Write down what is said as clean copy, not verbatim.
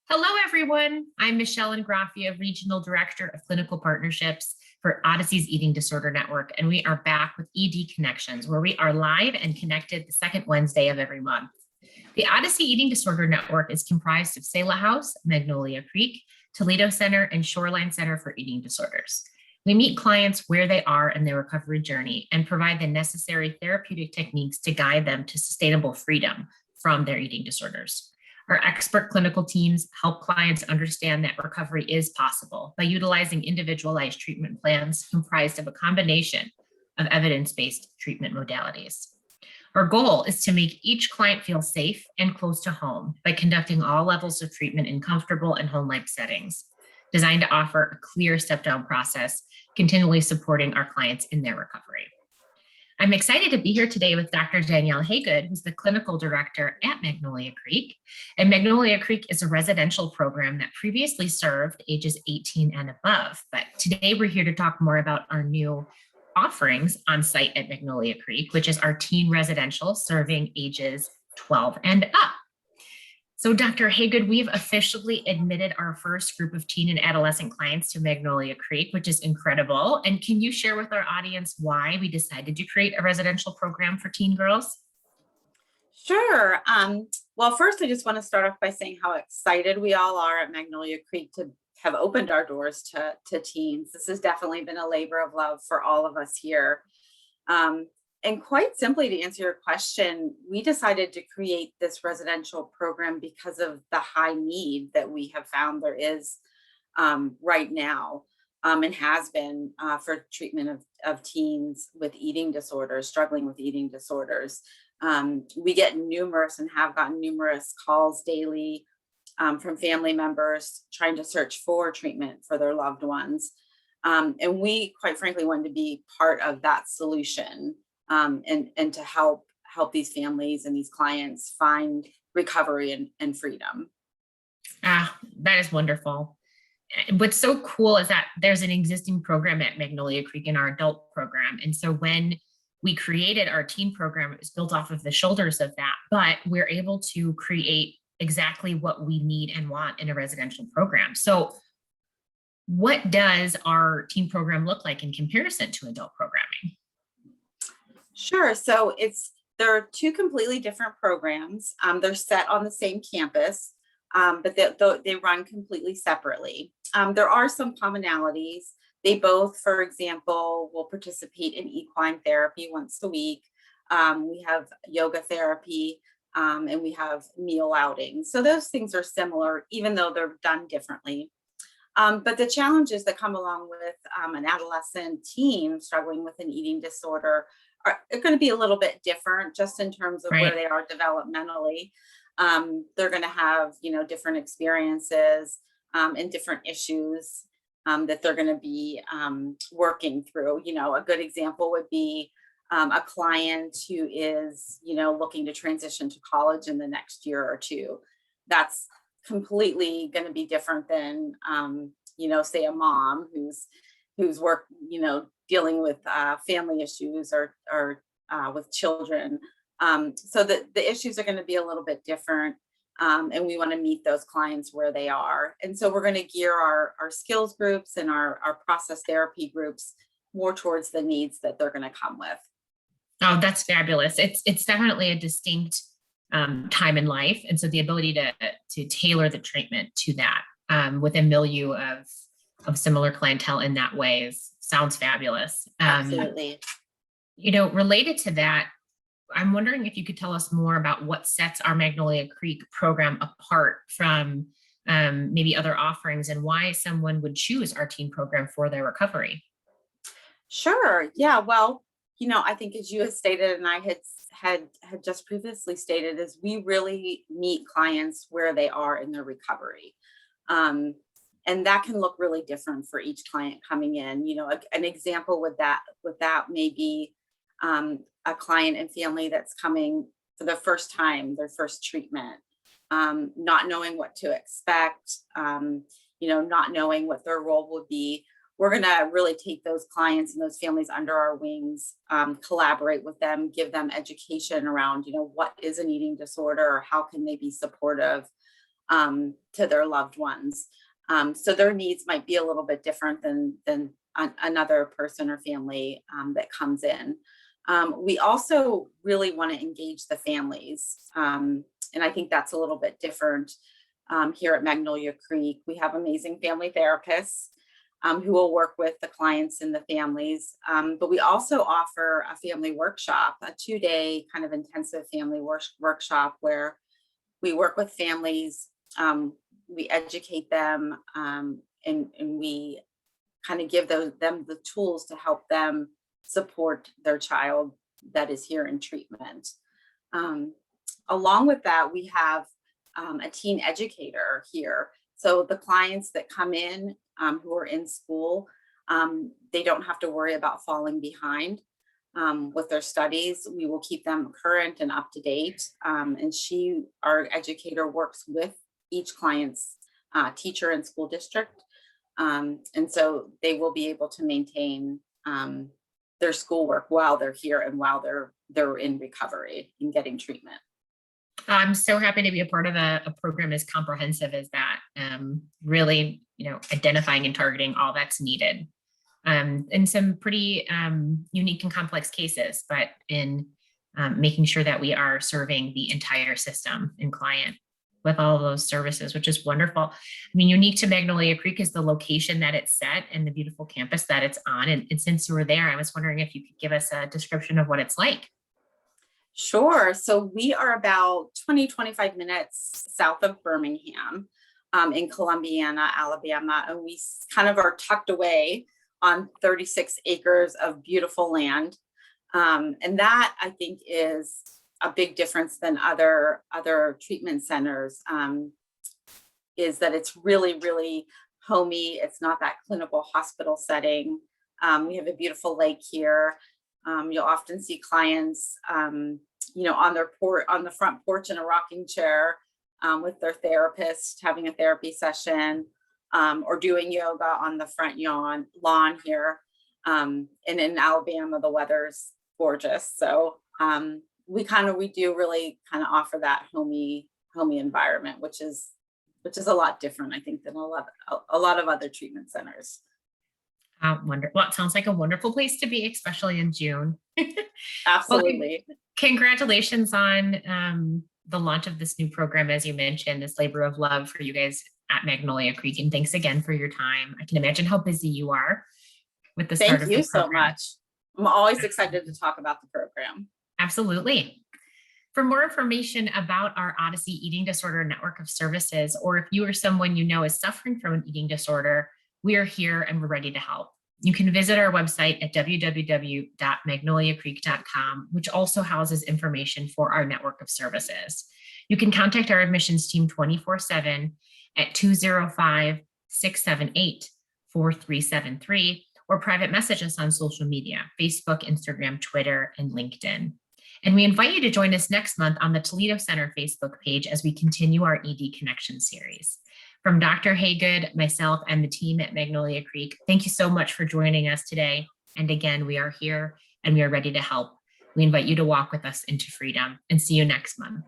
Hello, everyone. I'm Michelle Ingraffia, Regional Director of Clinical Partnerships for Odyssey's Eating Disorder Network, and we are back with ED Connections, where we are live and connected the second Wednesday of every month. The Odyssey Eating Disorder Network is comprised of Selah House, Magnolia Creek, Toledo Center, and Shoreline Center for Eating Disorders. We meet clients where they are in their recovery journey and provide the necessary therapeutic techniques to guide them to sustainable freedom from their eating disorders. Our expert clinical teams help clients understand that recovery is possible by utilizing individualized treatment plans comprised of a combination of evidence-based treatment modalities. Our goal is to make each client feel safe and close to home by conducting all levels of treatment in comfortable and home-like settings, designed to offer a clear step-down process, continually supporting our clients in their recovery. I'm excited to be here today with Dr. Danielle Hagood, who's the clinical director at Magnolia Creek. And Magnolia Creek is a residential program that previously served ages 18 and above. But today we're here to talk more about our new offerings on site at Magnolia Creek, which is our teen residential serving ages 12 and up. So Dr. Hagood, we've officially admitted our first group of teen and adolescent clients to Magnolia Creek, which is incredible. And can you share with our audience why we decided to create a residential program for teen girls? Sure. Well, first, I just want to start off by saying how excited we all are at Magnolia Creek to have opened our doors to teens. This has definitely been a labor of love for all of us here. And quite simply, to answer your question, we decided to create this residential program because of the high need that we have found there is right now and has been for treatment of teens with eating disorders, struggling with eating disorders. We get numerous and have gotten numerous calls daily from family members trying to search for treatment for their loved ones. And we, quite frankly, wanted to be part of that solution and to help these families and these clients find recovery and freedom. That is wonderful. What's so cool is that there's an existing program at Magnolia Creek in our adult program. And so when we created our teen program, it was built off of the shoulders of that, but we're able to create exactly what we need and want in a residential program. So what does our teen program look like in comparison to adult programming? Sure. So there are two completely different programs. They're set on the same campus, but they run completely separately. There are some commonalities. They both, for example, will participate in equine therapy once a week. We have yoga therapy, and we have meal outings. So those things are similar, even though they're done differently. But the challenges that come along with an adolescent teen struggling with an eating disorder are going to be a little bit different, just in terms of where they are developmentally. They're going to have, different experiences and different issues that they're going to be working through. A good example would be a client who is, looking to transition to college in the next year or two. That's completely going to be different than, say a mom who's dealing with family issues or with children. So the issues are going to be a little bit different. And we want to meet those clients where they are. And so we're going to gear our skills groups and our process therapy groups more towards the needs that they're going to come with. Oh, that's fabulous. It's definitely a distinct time in life. And so the ability to tailor the treatment to that with a milieu of similar clientele in that way sounds fabulous. Absolutely. Related to that, I'm wondering if you could tell us more about what sets our Magnolia Creek program apart from maybe other offerings and why someone would choose our teen program for their recovery. Sure. Yeah. Well, I think as you had stated and I had just previously stated, is we really meet clients where they are in their recovery. And that can look really different for each client coming in. An example with that may be a client and family that's coming for the first time, their first treatment, not knowing what to expect, not knowing what their role would be. We're going to really take those clients and those families under our wings, collaborate with them, give them education around, what is an eating disorder or how can they be supportive. to their loved ones. So their needs might be a little bit different than another person or family that comes in. We also really want to engage the families. And I think that's a little bit different here at Magnolia Creek. We have amazing family therapists who will work with the clients and the families. But we also offer a family workshop, a 2-day kind of intensive family workshop where we work with families, we educate them, and we kind of give them the tools to help them support their child that is here in treatment. Along with that, we have a teen educator here. So the clients that come in who are in school, they don't have to worry about falling behind with their studies. We will keep them current and up to date. And our educator, works with each client's teacher and school district. And so they will be able to maintain their schoolwork while they're here and while they're in recovery and getting treatment. I'm so happy to be a part of a program as comprehensive as that. Really, identifying and targeting all that's needed in some pretty unique and complex cases, but in making sure that we are serving the entire system and client with all of those services, which is wonderful. I mean, unique to Magnolia Creek is the location that it's set and the beautiful campus that it's on. And since you were there, I was wondering if you could give us a description of what it's like. Sure. So we are about 20-25 minutes south of Birmingham in Columbiana, Alabama. And we kind of are tucked away on 36 acres of beautiful land. And that, I think, is a big difference than other treatment centers, is that it's really, really homey. It's not that clinical hospital setting. We have a beautiful lake here. You'll often see clients, on the front porch in a rocking chair with their therapist, having a therapy session, or doing yoga on the front lawn here. And in Alabama, the weather's gorgeous. So we do really kind of offer that homey environment, which is a lot different, I think, than a lot of other treatment centers. Wonderful. Well, it sounds like a wonderful place to be, especially in June. Absolutely. Well, congratulations on the launch of this new program, as you mentioned, this labor of love for you guys at Magnolia Creek. And thanks again for your time. I can imagine how busy you are with the start of the program. Thank you so much. I'm always excited to talk about the program. Absolutely. For more information about our Odyssey Eating Disorder Network of Services, or if you or someone you know is suffering from an eating disorder, we are here and we're ready to help. You can visit our website at www.magnoliacreek.com, which also houses information for our network of services. You can contact our admissions team 24/7 at 205-678-4373, or private message us on social media, Facebook, Instagram, Twitter, and LinkedIn. And we invite you to join us next month on the Toledo Center Facebook page as we continue our ED Connection series. From Dr. Hagood, myself, and the team at Magnolia Creek, thank you so much for joining us today. And again, we are here and we are ready to help. We invite you to walk with us into freedom, and see you next month.